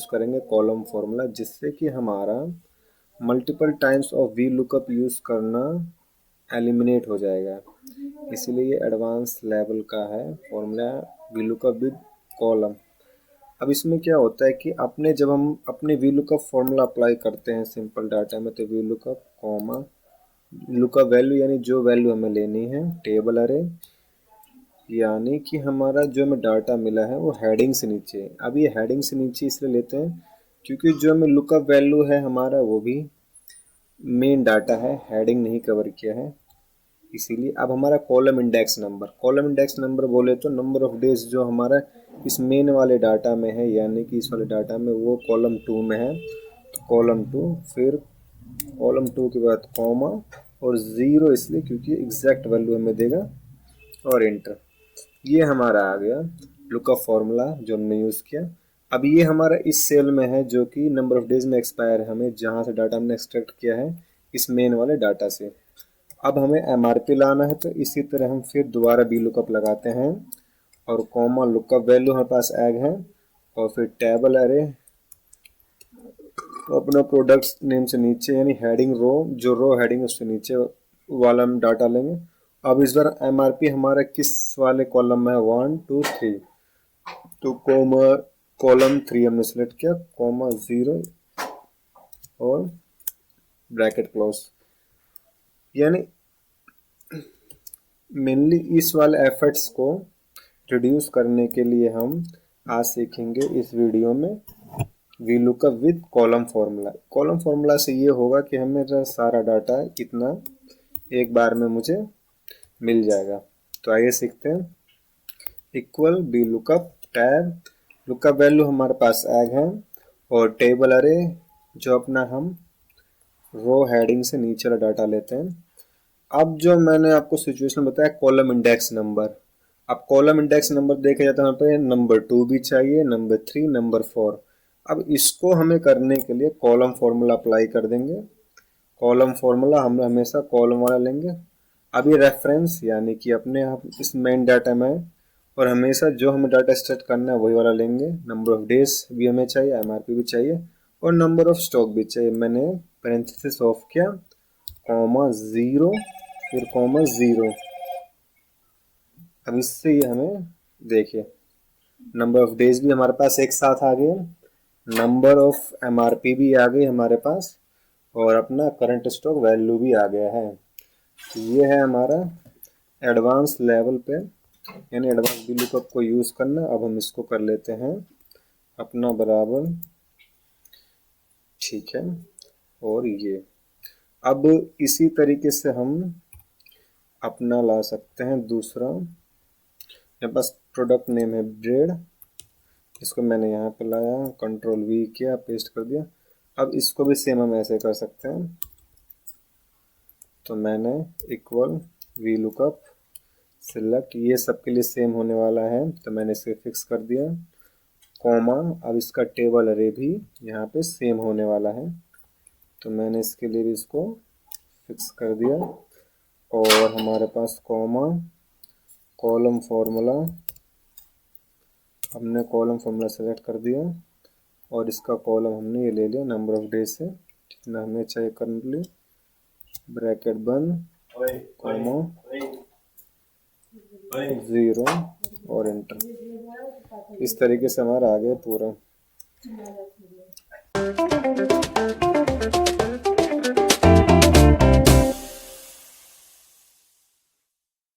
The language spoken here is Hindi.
करेंगे कॉलम फॉर्मूला, जिससे कि हमारा multiple times of V lookup use करना एलिमिनेट हो जाएगा। इसलिए ये एडवांस लेवल का है formula V lookup with column. अब इसमें क्या होता है कि जब हम अपने वी लुकअप फॉर्मूला अप्लाई करते हैं सिंपल डाटा में, तो V lookup comma lookup value यानी जो वैल्यू हमें लेनी है टेबल अरे, यानी कि हमारा जो हमें डाटा मिला है वो हेडिंग से नीचे। अब ये हेडिंग से नीचे इसलिए लेते हैं क्योंकि जो हमें लुकअप वैल्यू है हमारा वो भी मेन डाटा है, हेडिंग नहीं कवर किया है। इसीलिए अब हमारा कॉलम इंडेक्स नंबर बोले तो नंबर ऑफ डेज जो हमारा इस मेन वाले डाटा में है, यानी कि इस वाले डाटा में वो कॉलम 2 में है, तो कॉलम 2, फिर कॉलम 2 के बाद कॉमा और 0 इसलिए क्योंकि एग्जैक्ट वैल्यू हमें देगा, और इंटर। ये हमारा आ गया लुकअप फॉर्मूला जो हमने यूज़ किया। अब ये हमारा इस सेल में है जो कि नंबर ऑफ डेज में एक्सपायर है, हमें जहाँ से डाटा हमने एक्सट्रैक्ट किया है इस मेन वाले डाटा से। अब हमें एमआरपी लाना है, तो इसी तरह हम फिर दोबारा बी लुकअप लगाते हैं और कॉमा लुकअप वैल्यू हमारे पास एग है, और फिर टेबल अरे, तो अपना प्रोडक्ट्स नेम से नीचे यानी हेडिंग रो, जो रो हेडिंग है उससे नीचे वाला हम डाटा लेंगे। अब इस बार एमआरपी हमारा किस वाले कॉलम में है, 1 2 3, तो कॉलम 3 हमने सेलेक्ट किया, कॉमा 0 और ब्रैकेट क्लोज। यानी मेनली इस वाले एफर्ट्स को रिड्यूस करने के लिए हम आज सीखेंगे इस वीडियो में V lookup with column formula. Column formula से ये होगा कि हमें सारा डाटा इतना एक बार में मुझे मिल जाएगा। तो आइए सीखते हैं। Equal B lookup tab, lookup value हमारे पास एग है, और टेबल अरे जो अपना हम रो हेडिंग से नीचे वाला डाटा लेते हैं। अब जो मैंने आपको सिचुएशन बताया कॉलम इंडेक्स नंबर, अब कॉलम इंडेक्स नंबर देखा जाता है, यहाँ पे नंबर 2 भी चाहिए, नंबर 3, नंबर 4। अब इसको हमें करने के लिए कॉलम फॉर्मूला अप्लाई कर देंगे। कॉलम फॉर्मूला हम हमेशा कॉलम वाला लेंगे। अब ये रेफरेंस यानी कि अपने आप इस मेन डाटा में, और हमेशा जो हमें डाटा स्टार्ट करना है वही वाला लेंगे। नंबर ऑफ डेज भी हमें चाहिए, एमआरपी भी चाहिए, और नंबर ऑफ स्टॉक भी चाहिए। मैंने पैरेंथेसिस ऑफ किया, कॉमा 0 फिर कॉमा 0। अब इससे ये हमें देखिए नंबर ऑफ डेज भी हमारे पास एक साथ आ गए, नंबर ऑफ एमआरपी भी आ गई हमारे पास, और अपना करंट स्टॉक वैल्यू भी आ गया है। तो ये है हमारा एडवांस लेवल पे, यानी एडवांस वी लुकअप को यूज़ करना। अब हम इसको कर लेते हैं अपना बराबर, ठीक है। और ये अब इसी तरीके से हम अपना ला सकते हैं दूसरा। मेरे पास प्रोडक्ट नेम है ब्रेड, इसको मैंने यहाँ पे लाया, कंट्रोल वी किया, पेस्ट कर दिया। अब इसको भी सेम हम ऐसे कर सकते हैं। तो मैंने इक्वल वी लुकअप सिलेक्ट, ये सबके लिए सेम होने वाला है, तो मैंने इसे फिक्स कर दिया, कॉमा। अब इसका टेबल अरे भी यहाँ पे सेम होने वाला है, तो मैंने इसके लिए भी इसको फिक्स कर दिया। और हमारे पास कॉमा कॉलम फॉर्मूला, हमने कॉलम फॉर्मूला सेलेक्ट कर दिया, और इसका कॉलम हमने ये ले लिया नंबर ऑफ डेज से, जितना हमें चाहिए करंटली, ब्रैकेट बंद, कॉमा 0 और एंटर। इस तरीके से हमारा आ गया पूरा।